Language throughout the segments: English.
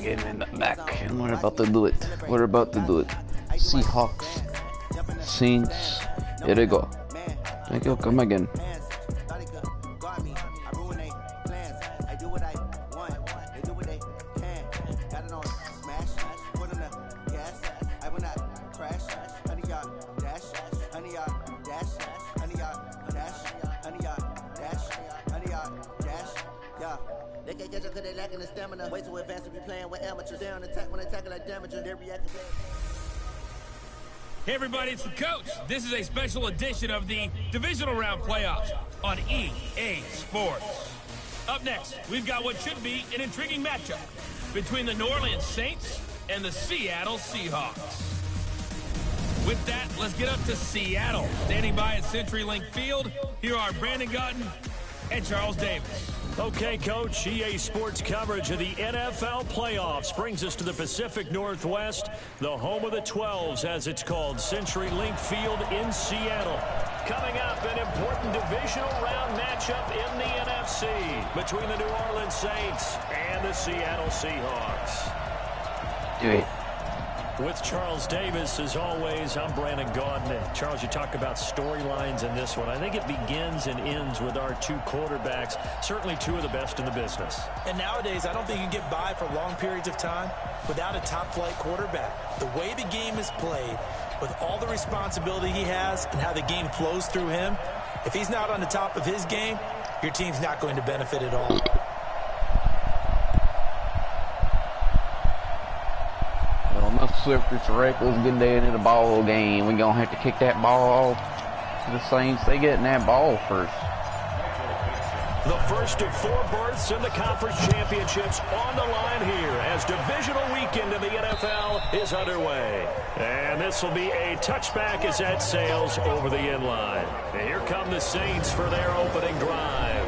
Getting in the back, and we're about to do it. We're about to do it. Seahawks, Saints. Here they go. Thank you. Come again. They can't catch up because they lacking the stamina. Way too advanced to be playing with amateurs. They on attack when they tackle like damaging. They react to that. Hey everybody, it's the coach. This is a special edition of the Divisional Round Playoffs on EA Sports. Up next, we've got what should be an intriguing matchup between the New Orleans Saints and the Seattle Seahawks. With that, let's get up to Seattle. Standing by at CenturyLink Field, here are Brandon Gotton and Charles Davis. Okay, Coach, EA Sports coverage of the NFL playoffs brings us to the Pacific Northwest, the home of the 12s, as it's called, CenturyLink Field in Seattle. Coming up, an important divisional round matchup in the NFC between the New Orleans Saints and the Seattle Seahawks. Do it. With Charles Davis, as always, I'm Brandon Gauntner. Charles, you talk about storylines in this one. I think it begins and ends with our two quarterbacks, certainly two of the best in the business. And nowadays, I don't think you can get by for long periods of time without a top-flight quarterback. The way the game is played, with all the responsibility he has and how the game flows through him, if he's not on the top of his game, your team's not going to benefit at all. Swift, it's reckless. Good day into the ball game. We're gonna have to kick that ball off to the Saints. They getting that ball first. The first of four berths in the conference championships on the line here as divisional weekend in the NFL is underway. And this will be a touchback as that sails over the inline. And here come the Saints for their opening drive.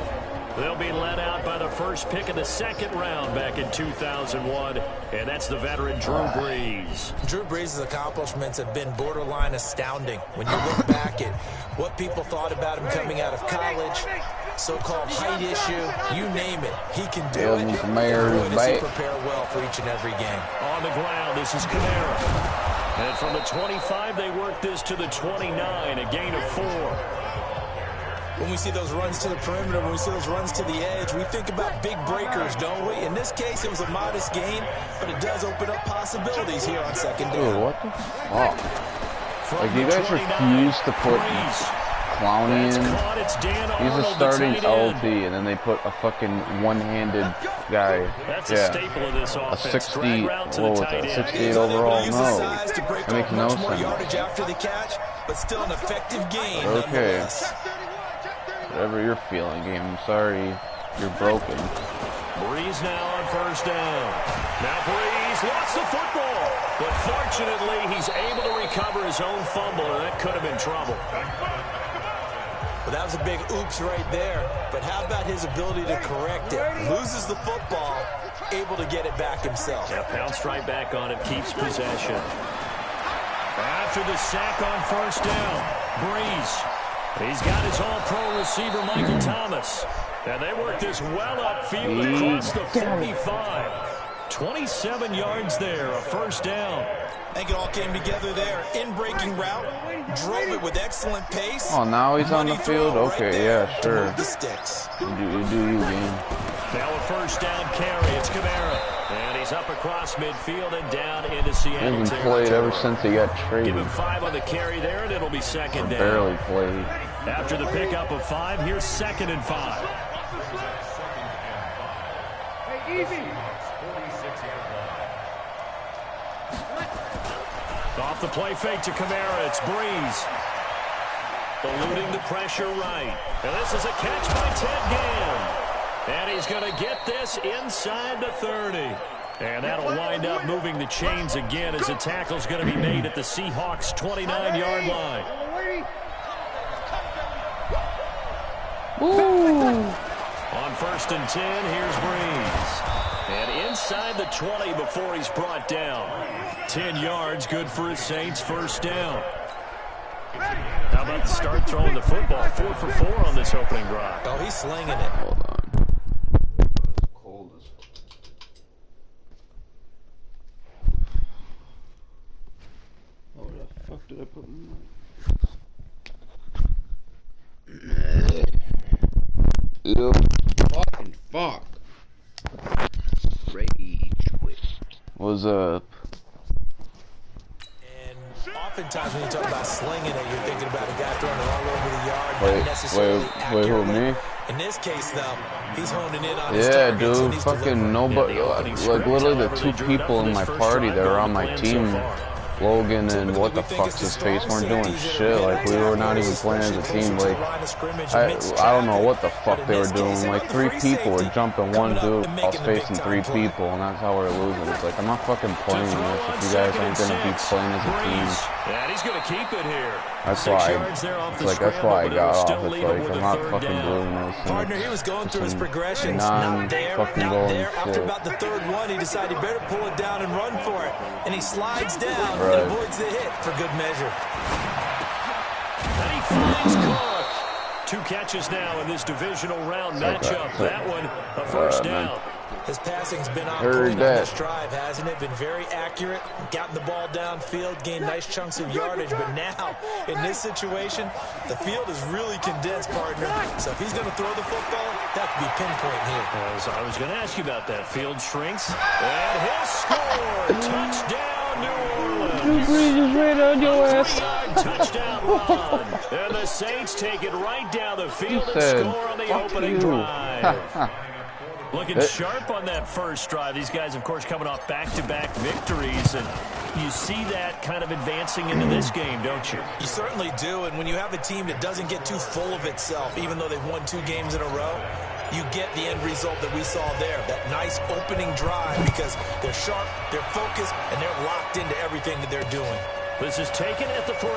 They'll be led out by the first pick of the second round back in 2001, and that's the veteran Drew Brees. Drew Brees' accomplishments have been borderline astounding. When you look back at what people thought about him coming out of college, so-called height issue, you name it, he can do it. Boy, does he prepare well for each and every game. On the ground, this is Kamara. And from the 25, they work this to the 29, a gain of 4. When we see those runs to the perimeter, when we see those runs to the edge, we think about big breakers, don't we? In this case, it was a modest gain, but it does open up possibilities here on second down. Dude, what the fuck? Like, you guys refuse to put Clowney in. He's a starting LT, and then they put a fucking one-handed guy. That's a staple of this offense. A 60, what was that, 68 overall? No. That makes no sense. After the catch, but still an effective gain. Okay. Whatever you're feeling, game. I'm sorry you're broken. Brees now on first down. Now Brees lost the football. But fortunately, he's able to recover his own fumble, and that could have been trouble. Well, that was a big oops right there. But how about his ability to correct it? Loses the football, able to get it back himself. Yeah, pounced right back on it, keeps possession. After the sack on first down, Brees. He's got his all-pro receiver, Michael Thomas. And they work this well upfield across the 45. 27 yards there, a first down. I think it all came together there. In-breaking route, drove it with excellent pace. Oh, now he's on the field? Okay, yeah, sure. The sticks. You do you, game. Now a first down carry. It's Kamara. And he's up across midfield and down into Seattle. He hasn't played ever since he got traded. Give him 5 on the carry there, and it'll be second down. Barely played. After the pickup of 5, here's 2nd and 5. Hey, easy. Off the play fake to Kamara, it's Brees. Eluding the pressure right. And this is a catch by Ted Ginn. And he's going to get this inside the 30. And that'll wind up moving the chains again as the tackle's going to be made at the Seahawks' 29-yard line. Ooh. On 1st and 10, here's Brees. And inside the 20 before he's brought down. 10 yards, good for his Saints, first down. How about the start throwing the football? 4 for 4 on this opening drive. Oh, he's slinging it. Hold on. Cold as did I put in? Ew. Fucking fuck. Rage quit. What's up? And oftentimes when you talk about slinging it, you're thinking about a guy throwing it all over the yard, not necessarily accurately. Who, me? In this case, though, he's honing in on his targets. targets. Yeah, dude, fucking nobody. Like literally the two people in my party that are on my team, Logan and what the fuck's his face, weren't doing shit. Like we were not even playing as a team. Like I don't know what the fuck they were doing. Like 3 people were jumping one dude. I was facing 3 people, and that's how we're losing. It's like I'm not fucking playing this if you guys aren't gonna be playing as a team. And he's gonna keep it here. That's why I got off. It's like I'm not fucking doing this. Partner, he was going through his progressions. Not there, not there. After about the 3rd one, he decided he better pull it down and run for it. And he slides down and avoids the hit for good measure. And he finds Cook. 2 catches now in this divisional round matchup. That one, a first down. His passing's been on point on this drive, hasn't it? Been very accurate, gotten the ball downfield, gained nice chunks of yardage. But now, in this situation, the field is really condensed, partner. So if he's going to throw the football, that could be pinpoint here. As I was going to ask you about that. Field shrinks, and he'll score. Touchdown, New Orleans. Just right on your ass. Touchdown run. And the Saints take it right down the field and score on the opening drive. Looking sharp on that first drive. These guys, of course, coming off back-to-back victories, and you see that kind of advancing into this game, don't you? You certainly do, and when you have a team that doesn't get too full of itself, even though they've won 2 games in a row, you get the end result that we saw there, that nice opening drive, because they're sharp, they're focused, and they're locked into everything that they're doing. This is taken at the 3.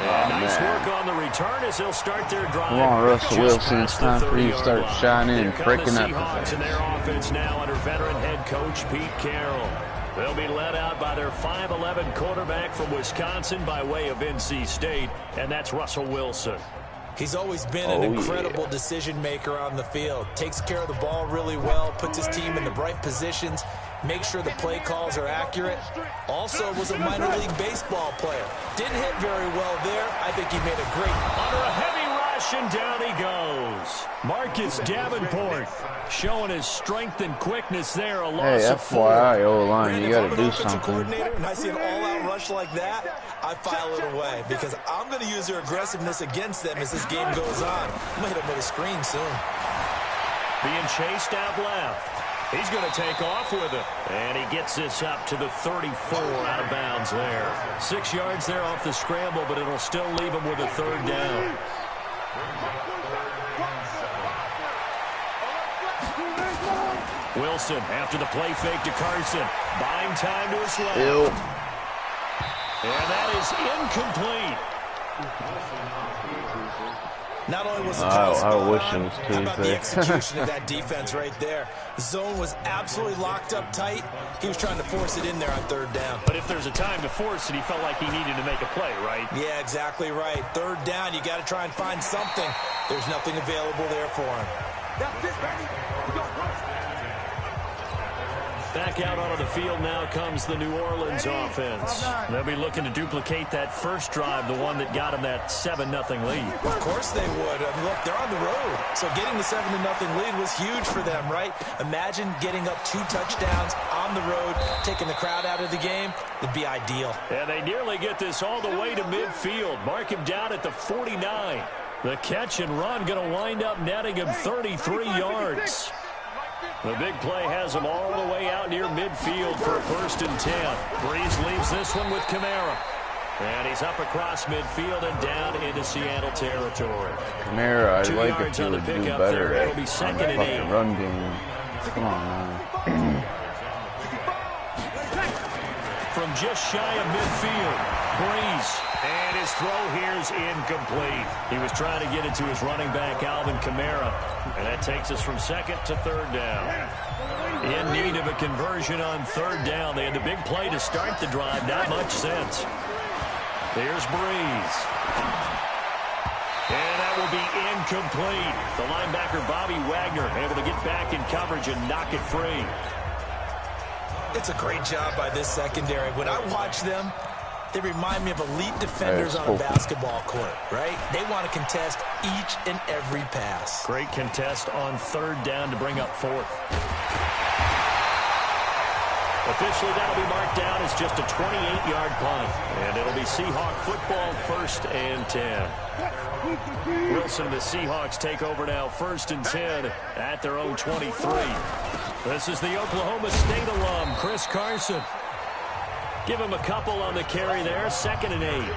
Nice work on the return as they'll start their drive. Come on, Russell Wilson. It's time for you to start shining and breaking up. The Seahawks and their offense now under veteran head coach Pete Carroll. They'll be led out by their 5'11" quarterback from Wisconsin by way of NC State, and that's Russell Wilson. He's always been an incredible decision maker on the field. Takes care of the ball really well, puts his team in the right positions, makes sure the play calls are accurate. Also was a minor league baseball player. Didn't hit very well there. I think he made a great... Under a heavy rush, and down he goes. Marcus Davenport showing his strength and quickness there. A loss of 4. FYI, O-line, you got to do something. And I see an all-out rush like that, I file it away because I'm going to use their aggressiveness against them as this game goes on. I'm going to hit them with a screen soon. Being chased out left. He's going to take off with it. And he gets this up to the 34 out of bounds there. 6 yards there off the scramble, but it'll still leave him with a 3rd down. Wilson after the play fake to Carson. Buying time to his left. And that is incomplete. Not only was the call I wish it was Tuesday. how about the execution of that defense right there? The zone was absolutely locked up tight. He was trying to force it in there on 3rd down. But if there's a time to force it, he felt like he needed to make a play, right? Yeah, exactly right. 3rd down, you got to try and find something. There's nothing available there for him. Back out onto the field now comes the New Orleans offense. They'll be looking to duplicate that first drive, the one that got them that 7-0 lead. Of course they would. I mean, look, they're on the road. So getting the 7-0 lead was huge for them, right? Imagine getting up 2 touchdowns on the road, taking the crowd out of the game. Would be ideal. And they nearly get this all the way to midfield. Mark him down at the 49. The catch and run going to wind up netting him 33 yards. The big play has him all the way out near midfield for a 1st and 10. Breeze leaves this one with Kamara. And he's up across midfield and down into Seattle territory. Kamara, I'd like if you would do better It'll be 2nd and 8. Run game. Come on, man. From just shy of midfield, Breeze. And his throw here is incomplete. He was trying to get it to his running back, Alvin Kamara. And that takes us from 2nd to 3rd down. In need of a conversion on 3rd down. They had the big play to start the drive. Not much sense. There's Breeze. And that will be incomplete. The linebacker, Bobby Wagner, able to get back in coverage and knock it free. It's a great job by this secondary. When I watch them, they remind me of elite defenders on a basketball court, right? They want to contest each and every pass. Great contest on 3rd down to bring up 4th. Officially, that'll be marked down as just a 28-yard punt. And it'll be Seahawk football, 1st and 10. Wilson and the Seahawks take over now, 1st and 10 at their own 23. This is the Oklahoma State alum, Chris Carson. Give him a couple on the carry there, 2nd and 8.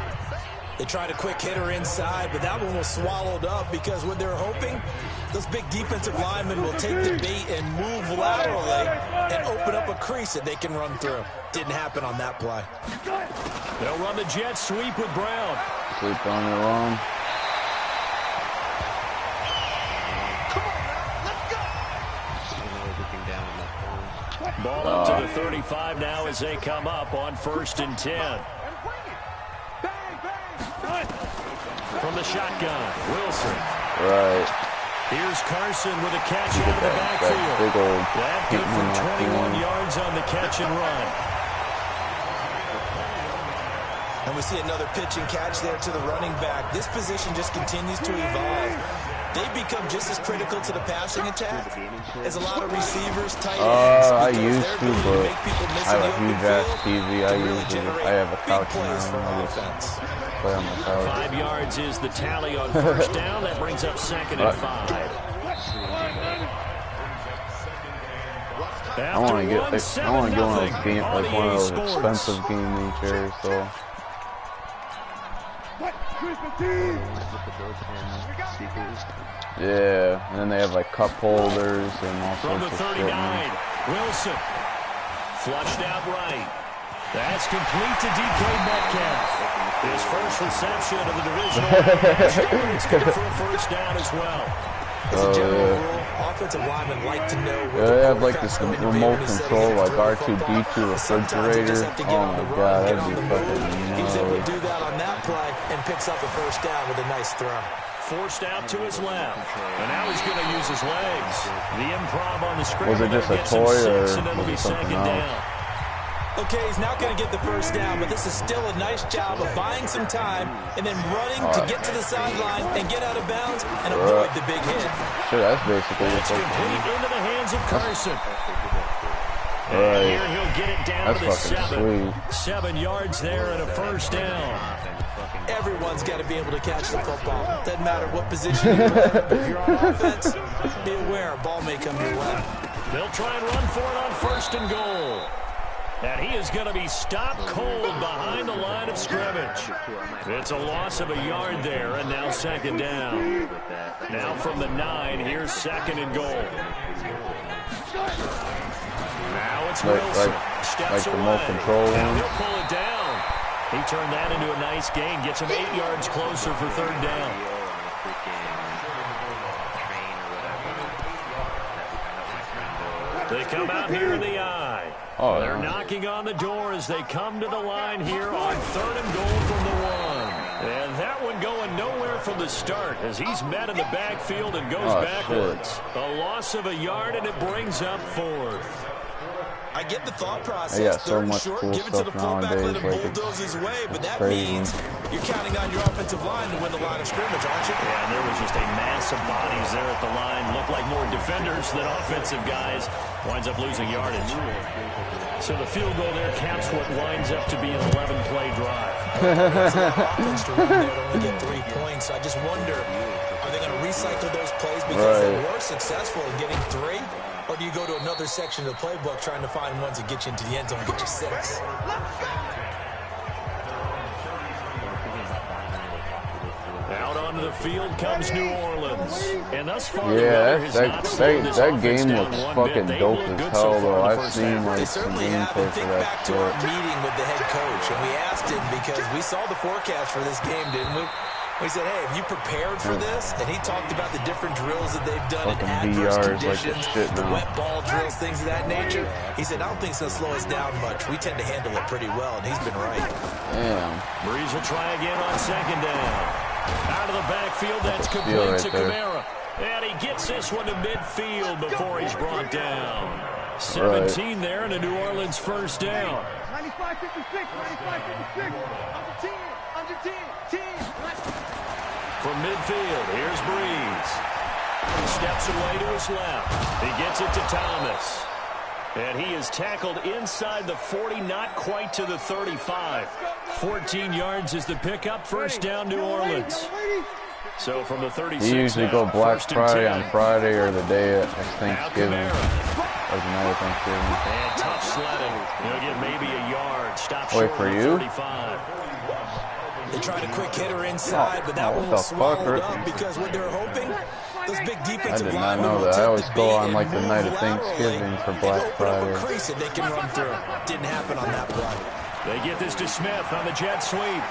They tried a quick hitter inside, but that one was swallowed up because what they're hoping, those big defensive linemen will take the bait and move laterally and open up a crease that they can run through. Didn't happen on that play. They'll run the jet sweep with Brown. Sweep on your own. Ball up to the 35 now as they come up on 1st and 10. From the shotgun, Wilson. Right. Here's Carson with a catch out of the backfield. Big old That good for 21 yards on the catch and run. And we see another pitch and catch there to the running back. This position just continues to evolve. They become just as critical to the passing attack as a lot of receivers, tight ends. I used to, but I have a huge ass TV. I have a couch now. I just play on my couch. 5 yards is the tally on 1st down. That brings up 2nd and 5. I want to get one of those expensive gaming chairs, so. Yeah, and then they have like cup holders and all sorts of shit. From the 39, Wilson flushed out right. That's complete to DK Metcalf. His first reception of the divisional. It's good for a 1st down as well. As a general rule, offensive linemen like to know where they have like this remote control, like R2-D2 refrigerator. Oh my god, that'd be fucking nuts. He was able to do that on that play and picks up a 1st down with a nice throw. Forced out to his left. And now he's going to use his legs. The improv on the screen. Was it just a toy or was it something else? Okay, he's not going to get the 1st down, but this is still a nice job of buying some time and then running to get to the sideline and get out of bounds and avoid the big hit. Sure, that's basically it's complete into the hands of Carson. Right. And here he'll get it down to the 7. Sweet. 7 yards there and a 1st down. Everyone's got to be able to catch the football. Doesn't matter what position you're in. If you're on offense, be aware a ball may come your way. They'll try and run for it on 1st and goal. And he is going to be stopped cold behind the line of scrimmage. It's a loss of a yard there, and now 2nd down. Now from the 9, here's 2nd and goal. Now it's Wilson. Steps away. Remote control And he'll pull it down. He turned that into a nice gain. Gets him 8 yards closer for 3rd down. They come out here in the eye. They're knocking on the door as they come to the line here on 3rd and goal from the 1. And that one going nowhere from the start as he's met in the backfield and goes backwards. Shit. A loss of a yard, and it brings up 4th. I get the thought process. They got so 3rd and much short, cool give it to the stuff fullback, let nowadays. him bulldoze his way, but that crazy. means you're counting on your offensive line to win the line of scrimmage, aren't you? Yeah, and there was just a mass of bodies there at the line. Looked like more defenders than offensive guys. Winds up losing yardage. So the field goal there caps what winds up to be an 11-play drive. That's a lot of offense to run there to only get 3 points. I just wonder, are they going to recycle those plays because they were successful in getting 3? Or do you go to another section of the playbook trying to find ones that get you into the end zone and get you 6? Out onto the field comes New Orleans. And thus far, that game looks fucking dope as hell, though. I've seen like some gameplay for that back to our meeting with the head coach, and we asked him because we saw the forecast for this game, didn't we? We said, hey, have you prepared for this? And he talked about the different drills that they've done in adverse conditions, the wet ball drills, things of that nature. He said, I don't think it's going to slow us down much. We tend to handle it pretty well, and he's been right. Damn. Breeze will try again on 2nd down. Out of the backfield, that's complete to Kamara. And he gets this one to midfield before he's brought down. 17 there and a New Orleans first down. 95-56, 95-56. Under 10. From midfield, here's Breeze. He steps away to his left. He gets it to Thomas. And he is tackled inside the 40, not quite to the 35. 14 yards is the pickup. First down, New Orleans. So from the 36 He usually go Black Friday on Friday or the day of Thanksgiving. Or the night of Thanksgiving. And tough sledding. He'll get maybe a yard. Stop Wait, short for of you? 35. They tried a quick hitter inside, but that one was swallowed up because what they were hoping, those big defensive I did not know that. I always go on like the night of Thanksgiving for Black Friday. Open up a crease that they can run through. Didn't happen on that play. They get this to Smith on the jet sweep.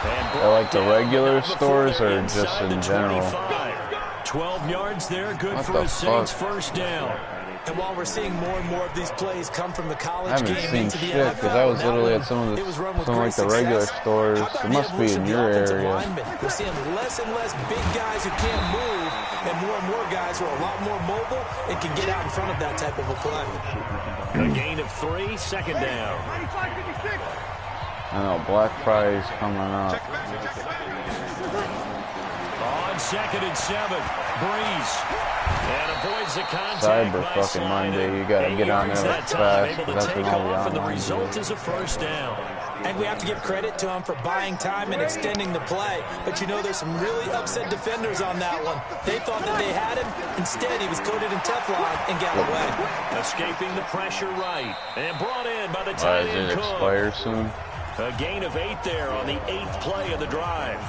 I like the regular stores or just in general? 12 yards there, good What for the a Saints fuck? first down. And while we're seeing more and more of these plays come from the college I haven't game seen into the shit NFL, because I was that literally one, at some of it was run the with some great like the regular success. stores. How about It the must be evolution in of the your offensive area. linemen? We're seeing less and less big guys who can't move and more guys who are a lot more mobile and can get out in front of that type of a play. A gain of 3, second down. 95-56. I know Black Friday's coming up. On 2nd and 7, Breeze. And avoids the contact Cyber by fucking sliding. Monday. You gotta 8 get on yards there that time, fast. able to That's take when all the off, and the online result videos. is a first down. And we have to give credit to him for buying time and extending the play. But you know there's some really upset defenders on that one. They thought that they had him. Instead, he was coated in Teflon and got away. Escaping the pressure right. And brought in by the Why tight does end it Cook. expire soon? A gain of 8 there on the 8th play of the drive.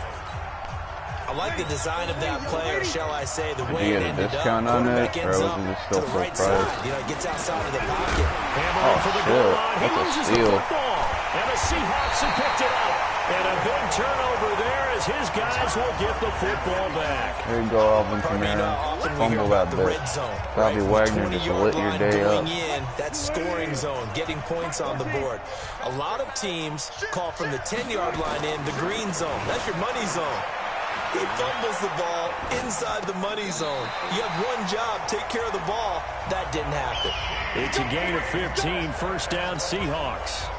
I like the design of that play, or shall I say, the Did way you it get a ended up. discount on Quarterback it, or ends was up it to still the full right price? side. You know, it gets outside of the pocket. Hammering for the Oh, goal shit. line. He That's a loses the steal. football. And the Seahawks have picked it up. And a big turnover there as his guys will get the football back. Here you go, Alvin Kamara. Fumble that bit. Bobby Wagner just lit your day up. That scoring zone, getting points on the board. A lot of teams call from the 10-yard line in the green zone. That's your money zone. He fumbles the ball inside the money zone. You have one job, take care of the ball. That didn't happen. It's a gain of 15, first down Seahawks.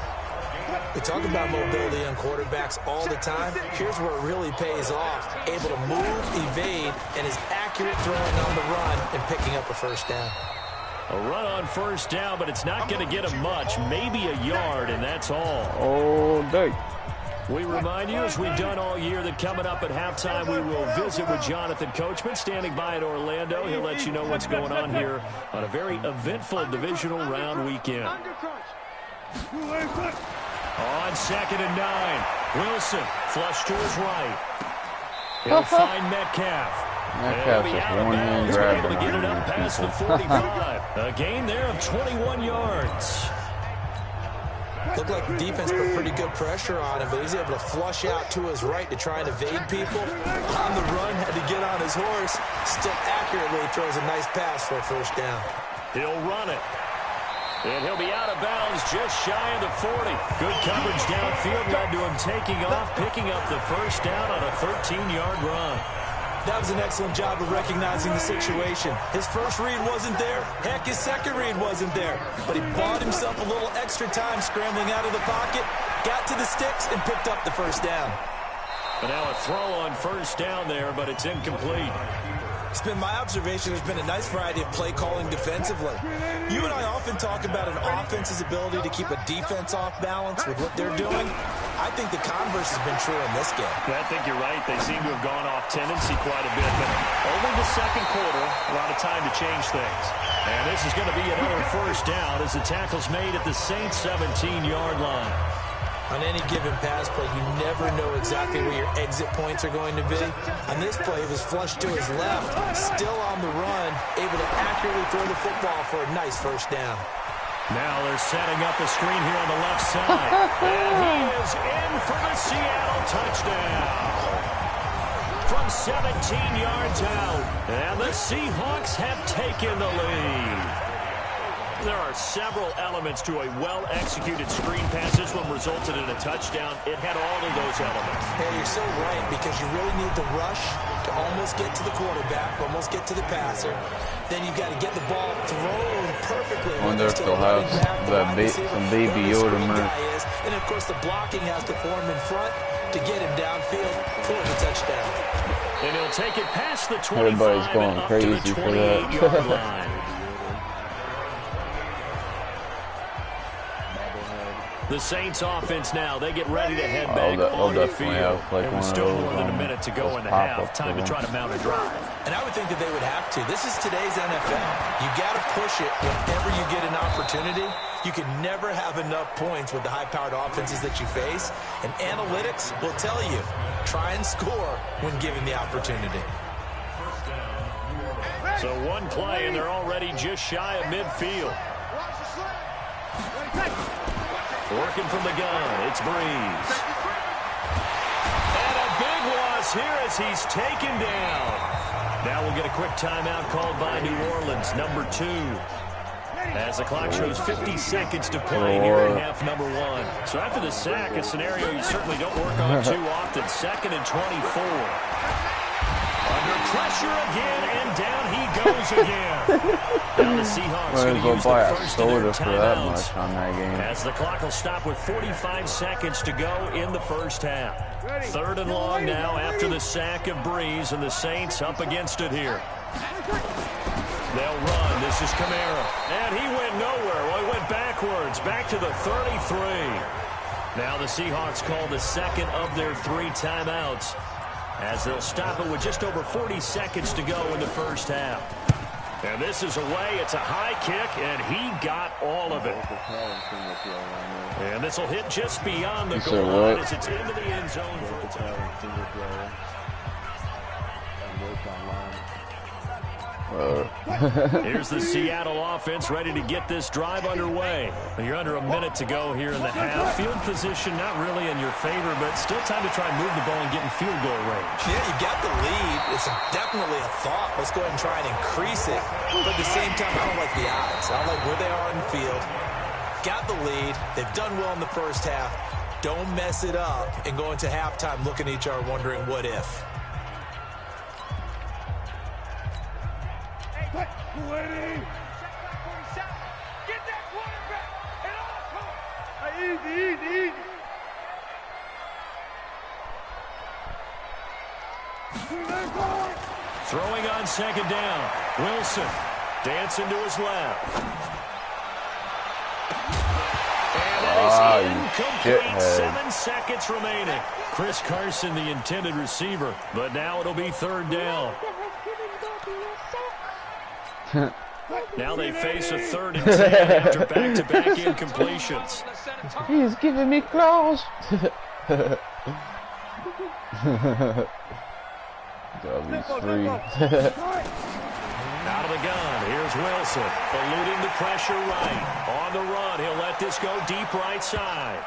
We talk about mobility on quarterbacks all the time. Here's where it really pays off. Able to move, evade, and is accurate throwing on the run and picking up a first down. A run on first down, but it's not going to get him much. Maybe a yard, and that's all. Oh, dang. We remind you, as we've done all year, that coming up at halftime, we will visit with Jonathan Coachman, standing by in Orlando. He'll let you know what's going on here on a very eventful divisional round weekend. On 2nd and 9, Wilson flush to his right. He'll find Metcalf. Metcalf's just one-hand grabbing able to get it on up past the these 45. A gain there of 21 yards. Looked like the defense put pretty good pressure on him, but he's able to flush out to his right to try and evade people. On the run, had to get on his horse. Still accurately throws a nice pass for a first down. He'll run it. And he'll be out of bounds just shy of the 40. Good coverage downfield led to him taking off, picking up the first down on a 13-yard run. That was an excellent job of recognizing the situation. His first read wasn't there. Heck, his second read wasn't there. But he bought himself a little extra time scrambling out of the pocket, got to the sticks, and picked up the first down. And now a throw on first down there, but it's incomplete. It's been my observation there's been a nice variety of play calling defensively. You and I often talk about an offense's ability to keep a defense off balance with what they're doing. I think the converse has been true in this game. I think you're right. They seem to have gone off tendency quite a bit, but only the second quarter, a lot of time to change things. And this is going to be another first down as the tackle's made at the Saints' 17-yard line. On any given pass play, you never know exactly where your exit points are going to be. On this play, it was flushed to his left, still on the run, able to accurately throw the football for a nice first down. Now they're setting up a screen here on the left side. And he is in for the Seattle touchdown. From 17 yards out. And the Seahawks have taken the lead. There are several elements to a well-executed screen pass. This one resulted in a touchdown. It had all of those elements. Hey, you're so right, because you really need the rush to almost get to the quarterback, almost get to the passer. Then you've got to get the ball thrown perfectly. I wonder if they'll have some Baby Yoda merch. And of course, the blocking has to form in front to get him downfield for the touchdown. And he'll take it past the 25 Everybody's going crazy for that. 28-yard line. The Saints offense now, they get ready to head back on the field. Like, and with still more than a minute to go in the half. Time to try to mount a drive. And I would think that they would have to. This is today's NFL. You got to push it whenever you get an opportunity. You can never have enough points with the high-powered offenses that you face. And analytics will tell you, try and score when given the opportunity. So one play, and they're already just shy of midfield. Working from the gun, it's Breeze. And a big loss here as he's taken down. Now we'll get a quick timeout called by New Orleans, number 2. As the clock shows 50 seconds to play here in half number 1. So after the sack, a scenario you certainly don't work on too often. 2nd and 24. Under pressure again, and down he goes again. Now the Seahawks going to use the first of their timeouts on that game. as the clock will stop with 45 seconds to go in the first half. 3rd and long now after the sack of Breeze, and the Saints up against it here. They'll run. This is Kamara. And he went nowhere. Well, he went backwards, back to the 33. Now the Seahawks call the second of their 3 timeouts, as they'll stop it with just over 40 seconds to go in the first half. And this is away. It's a high kick, and he got all of it. And this will hit just beyond the goal line as it's into the end zone for a touchdown. Here's the Seattle offense ready to get this drive underway. You're under a minute to go here in the half. Field position not really in your favor, but still time to try and move the ball and get in field goal range. Yeah, you got the lead. It's definitely a thought. Let's go ahead and try and increase it. But at the same time, I don't like the odds. I don't like where they are in the field. Got the lead. They've done well in the first half. Don't mess it up and go into halftime looking at each other wondering what if. Get that quarterback at all costs. Easy. Throwing on 2nd down. Wilson dancing to his left. And that is incomplete. 7 seconds remaining. Chris Carson, the intended receiver. But now it'll be 3rd down. Now they face a 3rd and 10 after back-to-back incompletions. He's giving me claws. W3. Out of the gun, here's Wilson, eluding the pressure right. On the run, he'll let this go deep right side.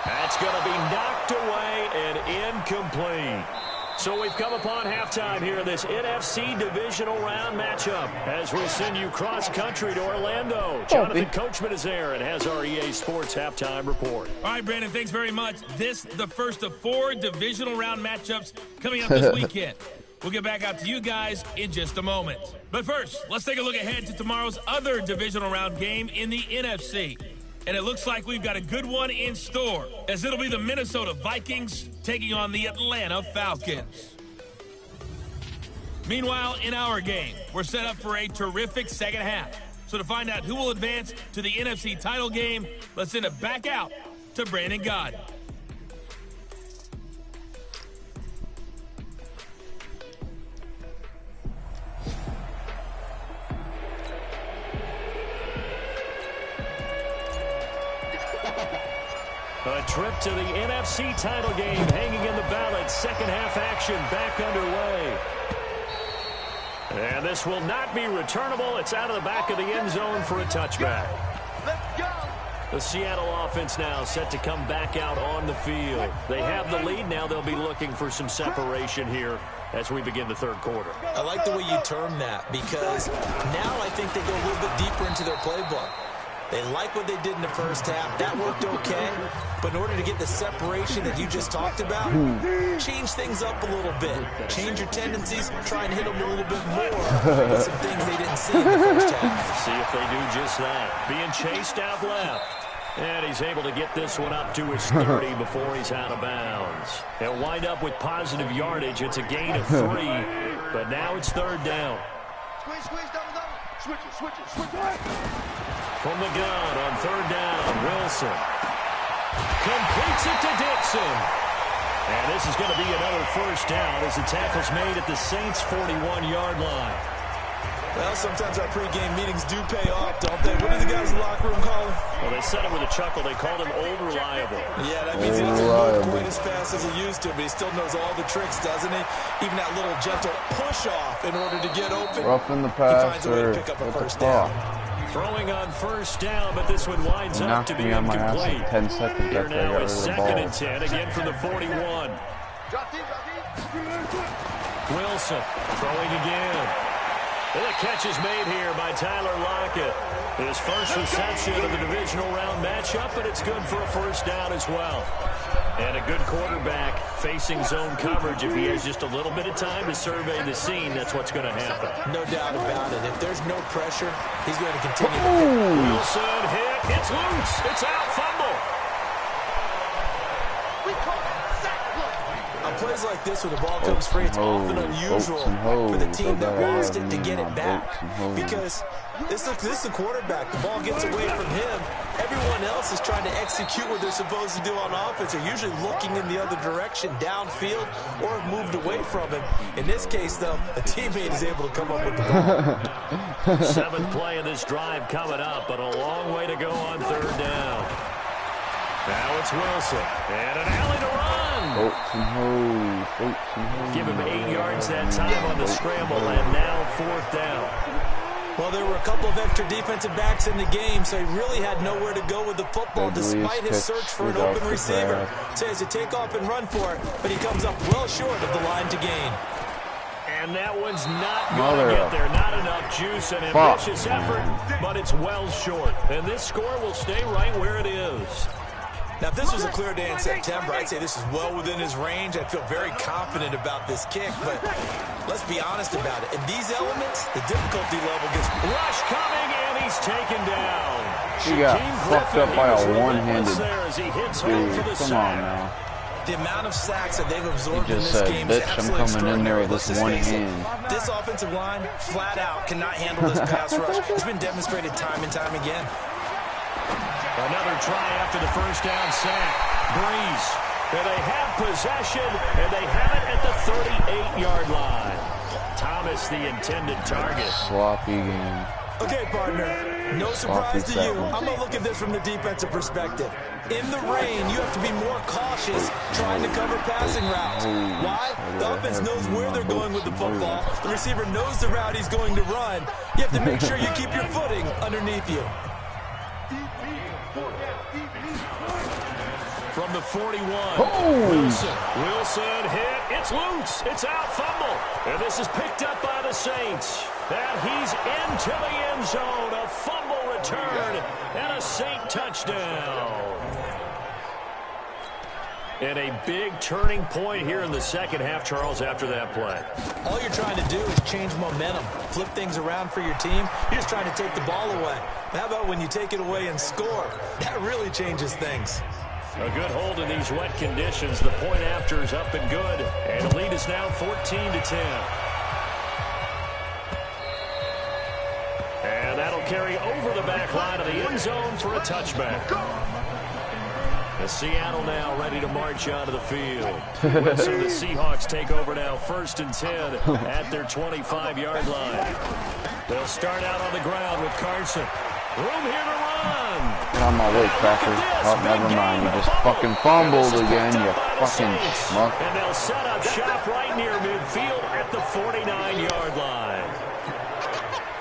That's going to be knocked away and incomplete. So we've come upon halftime here in this NFC Divisional Round matchup as we send you cross-country to Orlando. Jonathan Coachman is there and has our EA Sports halftime report. All right, Brandon, thanks very much. This the first of 4 Divisional Round matchups coming up this weekend. We'll get back out to you guys in just a moment. But first, let's take a look ahead to tomorrow's other Divisional Round game in the NFC. And it looks like we've got a good one in store, as it'll be the Minnesota Vikings taking on the Atlanta Falcons. Meanwhile, in our game, we're set up for a terrific second half. So to find out who will advance to the NFC title game, let's send it back out to Brandon Gaudin. A trip to the NFC title game hanging in the balance. Second half action back underway. And this will not be returnable. It's out of the back of the end zone for a touchback. Let's go. The Seattle offense now set to come back out on the field. They have the lead. Now they'll be looking for some separation here as we begin the 3rd quarter. I like the way you term that, because now I think they go a little bit deeper into their playbook. They like what they did in the first half. That worked okay. But in order to get the separation that you just talked about, change things up a little bit. Change your tendencies. Try and hit them a little bit more with some things they didn't see in the first half. See if they do just that. Being chased out left. And he's able to get this one up to his 30 before he's out of bounds. He'll wind up with positive yardage. It's a gain of 3. But now it's 3rd down. Squeeze, double. Switch it. From the gun on 3rd down, Wilson completes it to Dixon. And this is going to be another 1st down as the tackle's made at the Saints' 41-yard line. Well, sometimes our pregame meetings do pay off, don't they? What do the guys in the locker room call him? Well, they said it with a chuckle. They called him Old Reliable. Yeah, that means he doesn't move quite as fast as he used to, but he still knows all the tricks, doesn't he? Even that little gentle push-off in order to get open. Rough in the pass. He finds a way to pick up a 1st down. Throwing on 1st down, but this one winds up to be incomplete. 10 seconds Here after I now got is rid of the 2nd ball. and 10, again from the 41. Wilson throwing again. And the catch is made here by Tyler Lockett. His first reception of the divisional round matchup, but it's good for a 1st down as well. And a good quarterback facing zone coverage. If he has just a little bit of time to survey the scene, that's what's going to happen. No doubt about it. If there's no pressure, he's going to continue to hit. Wilson hit. It's loose. It's out. Fumble. We call it sack block. On plays like this, when the ball comes free, it's often unusual for the team that lost it to get it back. Because this is the quarterback. The ball gets away from him. Everyone else is trying to execute what they're supposed to do on offense. They're usually looking in the other direction, downfield, or have moved away from him. In this case, though, a teammate is able to come up with the ball. 7th play of this drive coming up, but a long way to go on 3rd down. Now it's Wilson, and an alley to run. Give him 8 yards that time on the scramble, and now 4th down. Well, there were a couple of extra defensive backs in the game, so he really had nowhere to go with the football despite his search for an open receiver. So he has to take off and run for it, but he comes up well short of the line to gain. And that one's not going to get there. Not enough juice and ambitious effort, but it's well short. And this score will stay right where it is. Now, if this was a clear day in September, I'd say this is well within his range. I'd feel very confident about this kick, but let's be honest about it. In these elements, the difficulty level gets... Rush coming, and he's taken down. He got fucked up by a one-handed dude. Come on now. The amount of sacks that they've absorbed in this game is I'm absolutely coming in there with this one hand. This offensive line, flat out, cannot handle this pass rush. It's been demonstrated time and time again. Another try after the 1st down sack. Breeze. And they have possession, and they have it at the 38-yard line. Thomas, the intended target. Sloppy game. Okay, partner, no surprise to you. I'm going to look at this from the defensive perspective. In the rain, you have to be more cautious trying to cover passing routes. Why? The offense knows where they're going with the football. The receiver knows the route he's going to run. You have to make sure you keep your footing underneath you. From the 41, Wilson hit. It's loose. It's out. Fumble. And this is picked up by the Saints. And he's into the end zone. A fumble return and a Saint touchdown. And a big turning point here in the 2nd half, Charles, after that play. All you're trying to do is change momentum, flip things around for your team. You're just trying to take the ball away. How about when you take it away and score? That really changes things. A good hold in these wet conditions. The point after is up and good. And the lead is now 14-10. And that'll carry over the back line of the end zone for a touchback. As Seattle now ready to march out of the field. So the Seahawks take over now 1st and 10 at their 25-yard line. They'll start out on the ground with Carson. Room here to run. Get on my way, Cracker. Oh, never mind. You just fucking fumbled again, you fucking schmuck. And they'll set up shop right near midfield at the 49-yard line.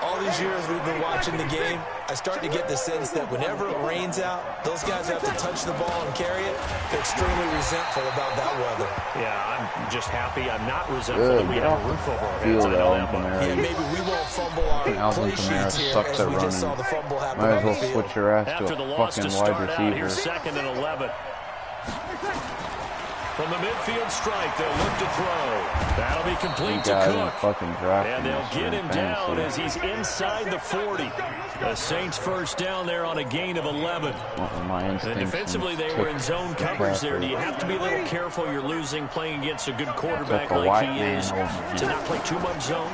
All these these years we've been watching the game, I start to get the sense that whenever it rains out, those guys have to touch the ball and carry it. They're extremely resentful about that weather. Yeah, I'm just happy I'm not resentful that we have a roof over our heads. I know that much. Yeah, maybe we won't fumble our play sheets here as we just saw the fumble happen. Might as well switch your ass to a fucking wide receiver. Here's 2nd and 11. From the midfield stripe, they'll look to throw. That'll be complete to Cook. And they'll get him down as he's inside the 40. The Saints first down there on a gain of 11. And defensively, they were in zone coverage there. Do you have to be a little careful you're losing playing against a good quarterback like he is to not play too much zone?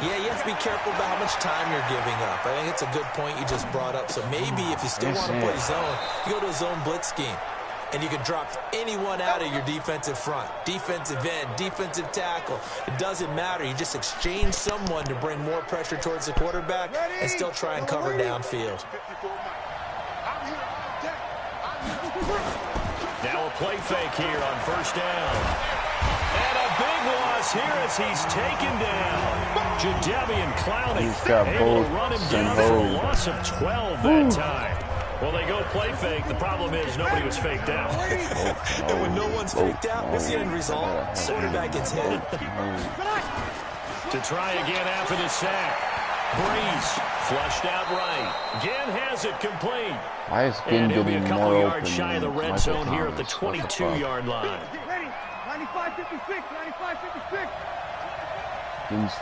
Yeah, you have to be careful about how much time you're giving up. I think it's a good point you just brought up. So maybe if you still want to play zone, you go to a zone blitz scheme. And you can drop anyone out of your defensive front. Defensive end, defensive tackle. It doesn't matter. You just exchange someone to bring more pressure towards the quarterback and still try and cover downfield. Now a play fake here on first down. And a big loss here as he's taken down. Jadeveon Clowney able to run him down for a loss of 12 that time. Well, they go play fake. The problem is nobody was faked out. And when no one's faked out, what's the end result? Quarterback gets hit. To try again after the sack. Breeze flushed out right. Ginn has it complete. Why is Ginn getting more open? Yards shy of the red zone here at the 22-yard line. 95-56, 95-56. Ginn's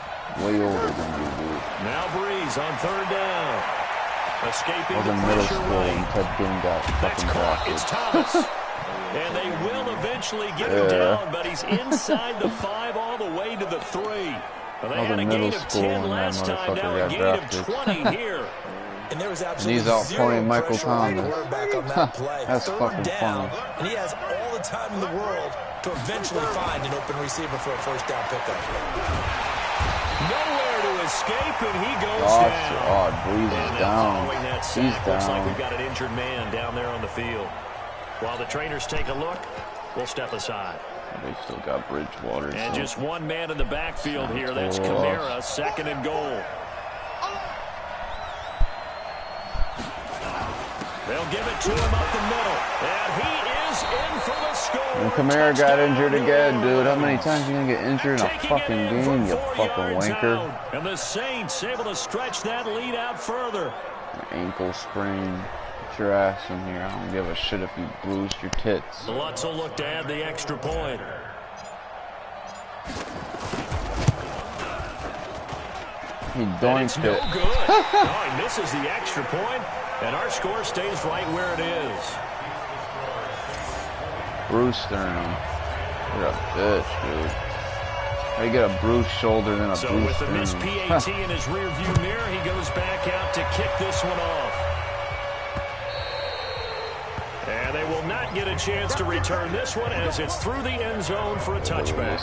way older than you, dude. Now Breeze on 3rd down. Escaping the middle pressure school right. and Ted Ginn got fucking drafted. It's Thomas. And they will eventually get him down, but he's inside the 5 all the way to the 3. Well, they had a gain of 10 last time, now a gain of 20 here. And there was absolutely he's out playing Michael pressure on the Thomas. quarterback on that play. That's 3rd fucking down, funny. and he has all the time in the world to eventually find an open receiver for a first down pickup. Nowhere to escape, and he goes down. Oh, Breeze is down. That sack, He's down. looks like we've got an injured man down there on the field. While the trainers take a look, we'll step aside. They still got Bridgewater. And so. just one man in the backfield here. That's Kamara, 2nd and goal. They'll give it to him up the middle. And he is in for the score. And Kamara got injured again, dude. How many times are you going to get injured in a fucking game, you fucking wanker? Out. And the Saints able to stretch that lead out further. Ankle sprain. Get your ass in here. I don't give a shit if you bruised your tits. Lutz will look to add the extra point. He doinked it. No good. Oh, he misses the extra point, and our score stays right where it is. Bruce Sternum. You're a bitch, dude. How you get a bruised shoulder than a so bruised with the missed sternum? PAT in his rearview mirror, he goes back out to kick this one off. And they will not get a chance to return this one as it's through the end zone for a touchback.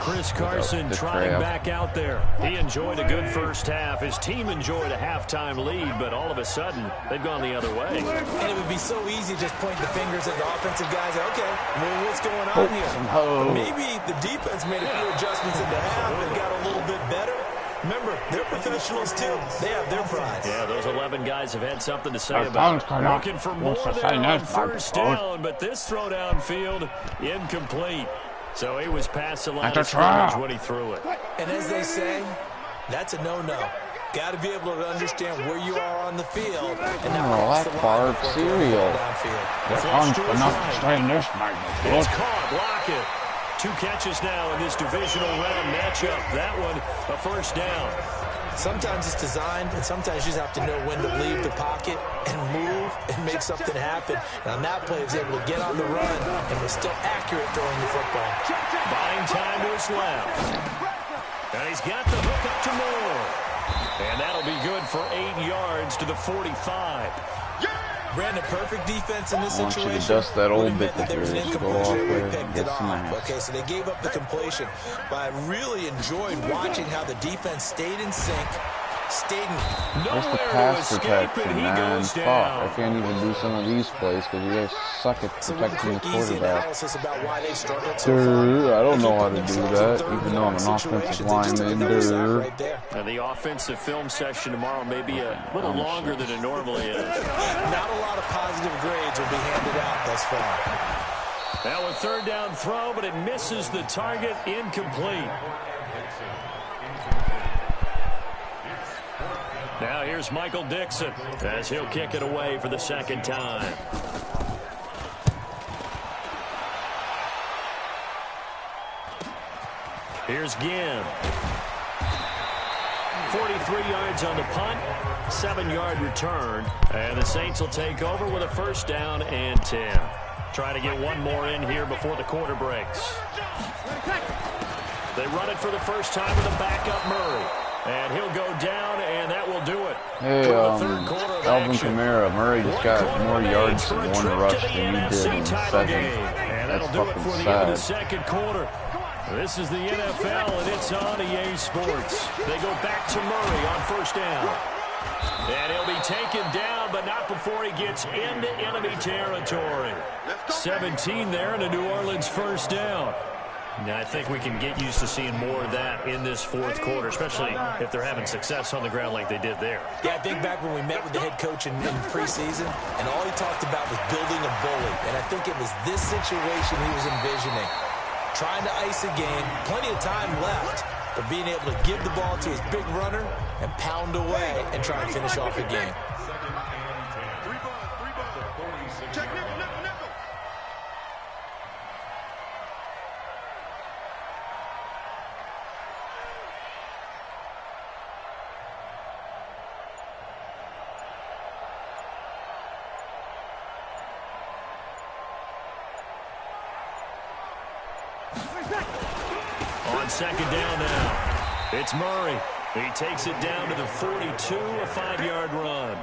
Chris Carson trotting back out there. He enjoyed a good first half. His team enjoyed a halftime lead, but all of a sudden, they've gone the other way. And it would be so easy to just point the fingers at the offensive guys. Okay, well, what's going on here? But maybe the defense made a few adjustments in the half and got a little bit better. Remember, they're professionals too. They have their pride. Yeah, those 11 guys have had something to say about it. Looking for more there on first down, but this throw downfield, incomplete. So he was past the line of scrimmage when he threw it. And as they say, that's a no-no. Got to be able to understand where you are on the field and not cross the line before cereal. It's caught, block it. 2 catches now in this divisional round matchup. That one, a first down. Sometimes it's designed, and sometimes you just have to know when to leave the pocket and move and make something happen. And on that play, he was able to get on the run and was still accurate throwing the football. Buying time to his left. And he's got the hook up to Moore. And that'll be good for 8 yards to the 45. Brandon, perfect defense in this situation. I want you to dust that old bit that there was an go off incompletion there we picked and it get off. smashed. Okay, so they gave up the completion. But I really enjoyed watching how the defense stayed in sync Stayed What's the nowhere to pass escape, protection, and he man? goes Fuck, down. I can't even do some of these plays because you guys suck at So protecting the quick, easy quarterback. analysis about why they struggled so far. I don't They know keep how to putting do themselves in that, third even though I'm an down offensive situations. They just took lineman. another sack right there. And the offensive film session tomorrow may be a little longer than it normally is. Not a lot of positive grades will be handed out thus far. Now a third down throw, but it misses the target, incomplete. Now here's Michael Dixon as he'll kick it away for the second time. Here's Ginn. 43 yards on the punt, 7-yard return, and the Saints will take over with a first down and 10. Try to get one more in here before the quarter breaks. They run it for the first time with a backup Murray. And he'll go down, and that will do it. Hey, Alvin Kamara, Murray just got more yards in one rush than you did in 7. And that'll do it for the end of the second quarter. This is the NFL, and it's on EA Sports. They go back to Murray on first down. And he'll be taken down, but not before he gets into enemy territory. 17 there, and a New Orleans first down. Now, I think we can get used to seeing more of that in this fourth quarter, especially if they're having success on the ground like they did there. Yeah, I think back when we met with the head coach in preseason, and all he talked about was building a bully. And I think it was this situation he was envisioning. Trying to ice a game, plenty of time left, but being able to give the ball to his big runner and pound away and try and finish off the game. On second down now, it's Murray. He takes it down to the 42, a 5-yard run.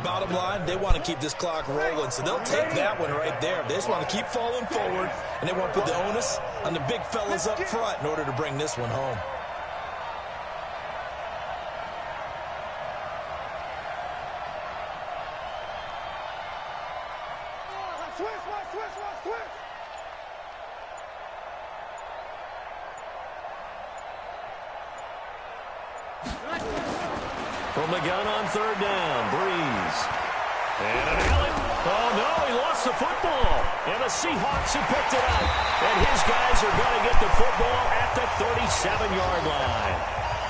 Bottom line, they want to keep this clock rolling, so they'll take that one right there. They just want to keep falling forward, and they want to put the onus on the big fellas up front in order to bring this one home. From the gun on third down, Breeze. And an alley. Oh, no, he lost the football. And the Seahawks have picked it up. And his guys are going to get the football at the 37-yard line.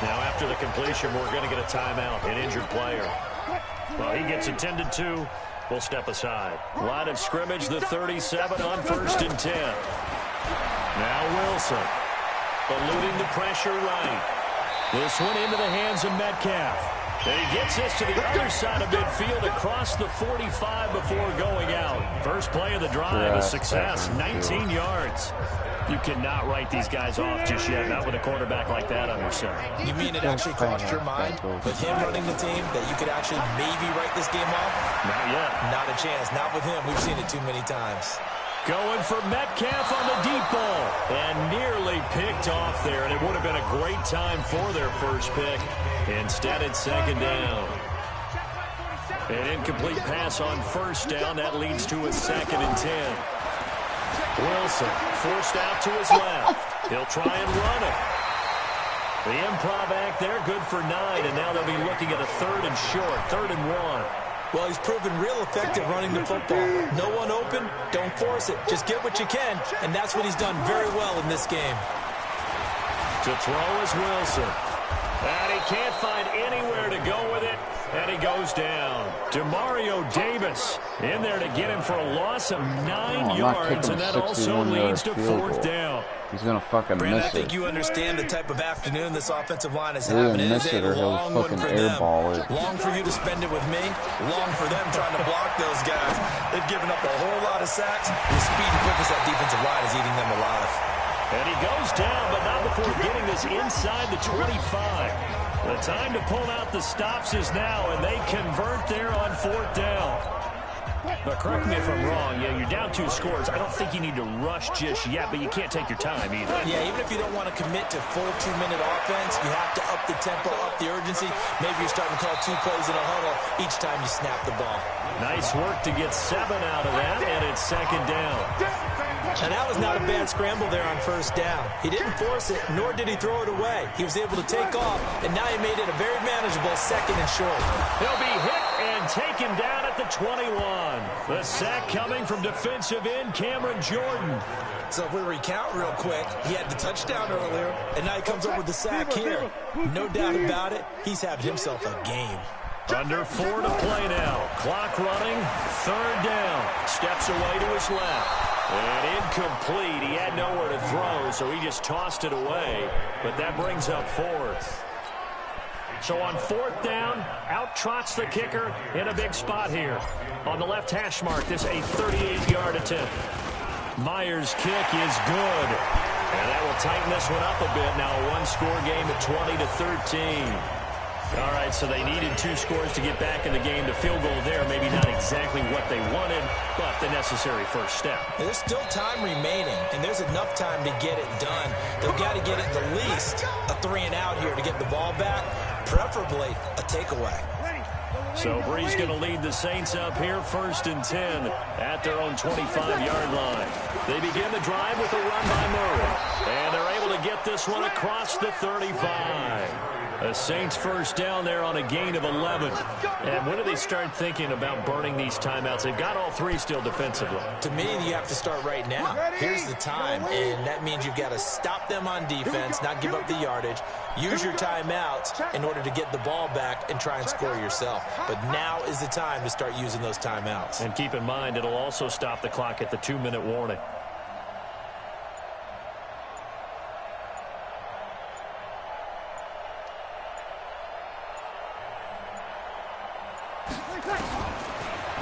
Now, after the completion, we're going to get a timeout, an injured player. Well, he gets attended to. We'll step aside. Line of scrimmage, the 37 on first and 10. Now Wilson. Eluding the pressure right. This one into the hands of Metcalf. And he gets this to the other side of midfield across the 45 before going out. First play of the drive, a success, 19 yards. You cannot write these guys off just yet, not with a quarterback like that on your side. You mean it actually crossed your mind with him running the team that you could actually maybe write this game off? Not yet. Not a chance. Not with him. We've seen it too many times. Going for Metcalf on the deep ball. And nearly picked off there. And it would have been a great time for their first pick. Instead, it's second down. An incomplete pass on first down. That leads to a second and 10. Wilson forced out to his left. He'll try and run it. The improv act there, good for 9. And now they'll be looking at a third and short, 3rd and 1. Well, he's proven real effective running the football. No one open, don't force it. Just get what you can, and that's what he's done very well in this game. To throw is Wilson. And he can't find anywhere to go with it, and he goes down. Demario Davis in there to get him for a loss of 9 yards, and that also leads to 4th down. He's going to fucking Brandon, miss I think it. you understand the type of afternoon this offensive line is He having. didn't It is miss it a or he'll long one fucking for them. airball it. Long for you to spend it with me. Long for them trying to block those guys. They've given up a whole lot of sacks. The speed and quickness that defensive line is eating them alive. And he goes down, but not before getting this inside the 25. The time to pull out the stops is now, and they convert there on 4th down. But correct me if I'm wrong, yeah, you're down 2 scores. I don't think you need to rush just yet, but you can't take your time either. Yeah, even if you don't want to commit to full 2-minute offense, you have to up the tempo, up the urgency. Maybe you're starting to call 2 plays in a huddle each time you snap the ball. Nice work to get 7 out of that, and it's 2nd down. And that was not a bad scramble there on 1st down. He didn't force it, nor did he throw it away. He was able to take off, and now he made it a very manageable 2nd and short. He'll be hit and taken down at the 21. The sack coming from defensive end Cameron Jordan. So if we recount real quick, he had the touchdown earlier, and now he comes up with the sack here. No doubt about it, he's having himself a game. Under 4 to play now. Clock running. 3rd down. Steps away to his left. And incomplete. He had nowhere to throw, so he just tossed it away. But that brings up 4th. So on 4th down, out trots the kicker in a big spot here. On the left hash mark, this a 38-yard attempt. Myers' kick is good. And that will tighten this one up a bit. Now a 1-score game at 20-13. All right, so they needed 2 scores to get back in the game. The field goal there, maybe not exactly what they wanted, but the necessary first step. There's still time remaining, and there's enough time to get it done. They've got to get at the least a 3-and-out here to get the ball back, preferably a takeaway. So Bree's going to lead the Saints up here, 1st and 10 at their own 25-yard line. They begin the drive with a run by Murray, and they're able to get this one across the 35. The Saints 1st down there on a gain of 11. And when do they start thinking about burning these timeouts? They've got all 3 still defensively. To me, you have to start right now. Here's the time, and that means you've got to stop them on defense, not give up the yardage, use your timeouts in order to get the ball back and try and score yourself. But now is the time to start using those timeouts. And keep in mind, it'll also stop the clock at the 2-minute warning.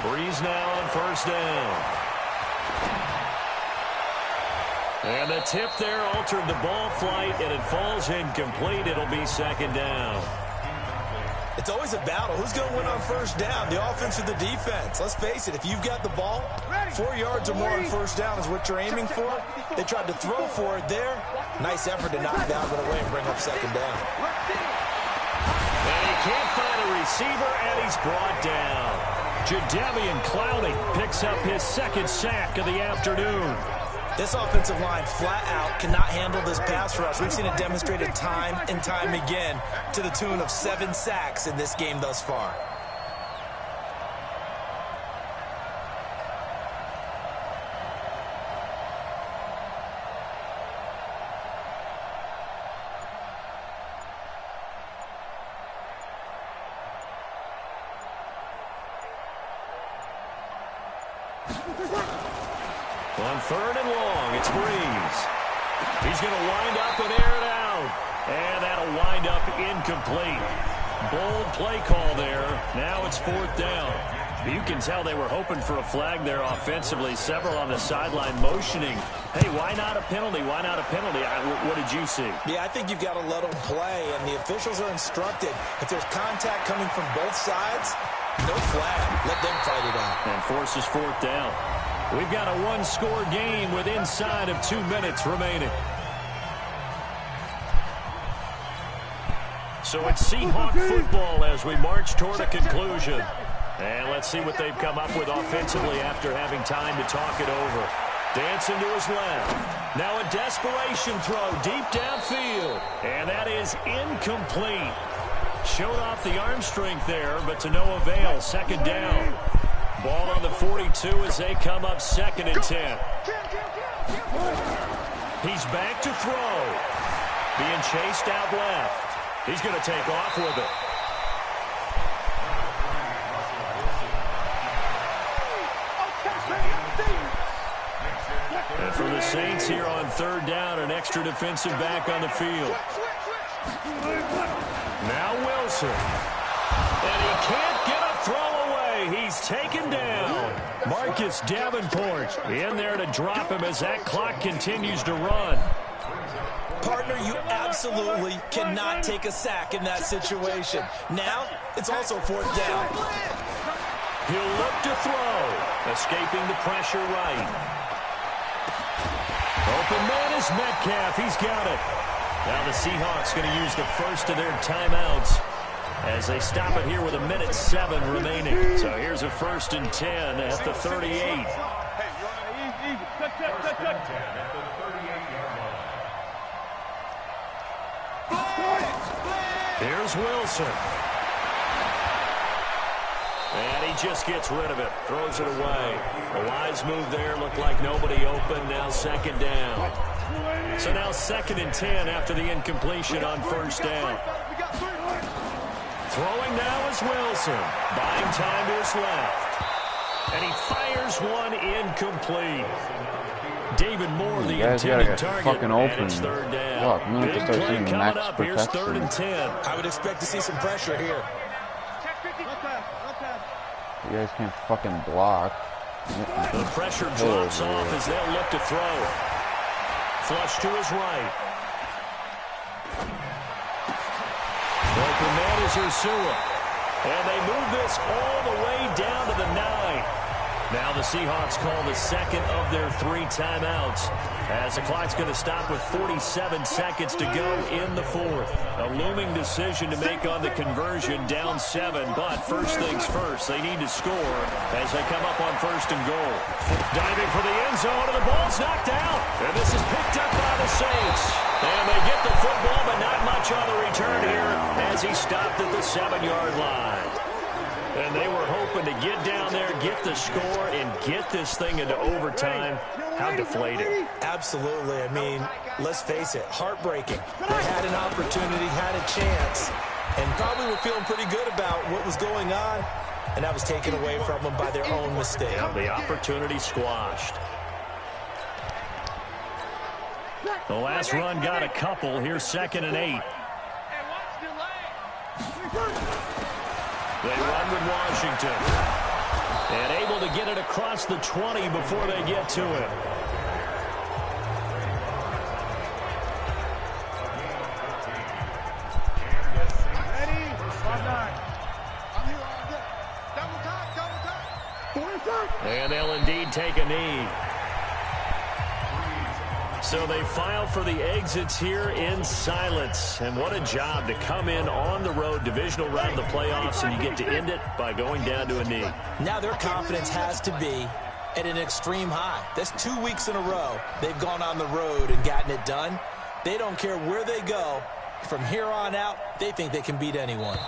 Breeze now on 1st down. And the tip there altered the ball flight, and it falls incomplete. It'll be 2nd down. It's always a battle. Who's going to win on 1st down, the offense or the defense? Let's face it, if you've got the ball, 4 yards or more on 1st down is what you're aiming for. They tried to throw for it there. Nice effort to knock that one away and bring up 2nd down. And he can't find a receiver, and he's brought down. Jadeveon Clowney picks up his 2nd sack of the afternoon. This offensive line flat out cannot handle this pass rush. We've seen it demonstrated time and time again to the tune of 7 sacks in this game thus far. On 3rd and long, it's Breeze. He's going to wind up and air it out. And that'll wind up incomplete. Bold play call there. Now it's 4th down. You can tell they were hoping for a flag there offensively. Several on the sideline motioning. Hey, why not a penalty? Why not a penalty? What did you see? Yeah, I think you've got to let them play, and the officials are instructed. If there's contact coming from both sides, no flag. Let them fight it out. And forces 4th down. We've got a 1-score game with inside of 2 minutes remaining. So it's Seahawk football as we march toward a conclusion. And let's see what they've come up with offensively after having time to talk it over. Dancing to his left. Now a desperation throw deep downfield. And that is incomplete. Showed off the arm strength there, but to no avail. 2nd down. Ball on the 42 as they come up 2nd and 10. He's back to throw. Being chased out left. He's going to take off with it. And for the Saints here on 3rd down, an extra defensive back on the field. Now Wilson. And he can't get a throw away. He's taken down. Marcus Davenport in there to drop him as that clock continues to run. Partner, you absolutely cannot take a sack in that situation. Now, it's also 4th down. He'll look to throw. Escaping the pressure right. Open man is Metcalf. He's got it. Now the Seahawks going to use the first of their timeouts as they stop it here with 1:07 remaining. So here's a 1st and 10 at the 38. Here's Wilson. And he just gets rid of it. Throws it away. A wise move there. Looked like nobody open. Now 2nd down. So now 2nd and 10 after the incompletion on 1st down. Throwing now is Wilson. Buying time to his left. And he fires one incomplete. David Moore, the intended target, fucking open. and it's 3rd down. Big play coming up. Here's 3rd and 10. I would expect to see some pressure here. You guys can't fucking block. The pressure drops off as they'll look to throw. Flush to his right. Open man is Ursula. And they move this all the way down to the 9. Now the Seahawks call the 2nd of their 3 timeouts as the clock's going to stop with 47 seconds to go in the 4th. A looming decision to make on the conversion, down 7, but first things first, they need to score as they come up on 1st and goal. Diving for the end zone, and the ball's knocked out, and this is picked up by the Saints. And they get the football, but not much on the return here as he stopped at the 7-yard line. And they were hoping to get down there, get the score, and get this thing into overtime. How deflating. Absolutely. I mean, let's face it, heartbreaking. They had an opportunity, had a chance, and probably were feeling pretty good about what was going on, and that was taken away from them by their own mistake. Yeah, the opportunity squashed. The last run got a couple. Here's 2nd and 8. They run with Washington. And able to get it across the 20 before they get to it. And they'll indeed take a knee. So they file for the exits here in silence. And what a job to come in on the road, divisional round of the playoffs, and you get to end it by going down to a knee. Now their confidence has to be at an extreme high. That's 2 weeks in a row they've gone on the road and gotten it done. They don't care where they go. From here on out, they think they can beat anyone.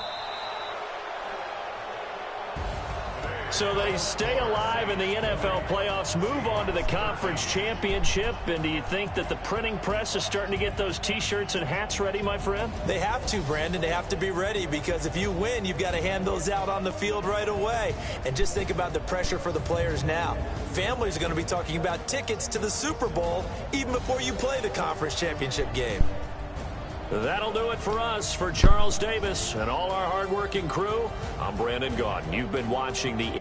So they stay alive in the NFL playoffs, move on to the conference championship. And do you think that the printing press is starting to get those T-shirts and hats ready, my friend? They have to, Brandon. They have to be ready because if you win, you've got to hand those out on the field right away. And just think about the pressure for the players now. Families are going to be talking about tickets to the Super Bowl even before you play the conference championship game. That'll do it for us. For Charles Davis and all our hardworking crew, I'm Brandon Gaudin. You've been watching the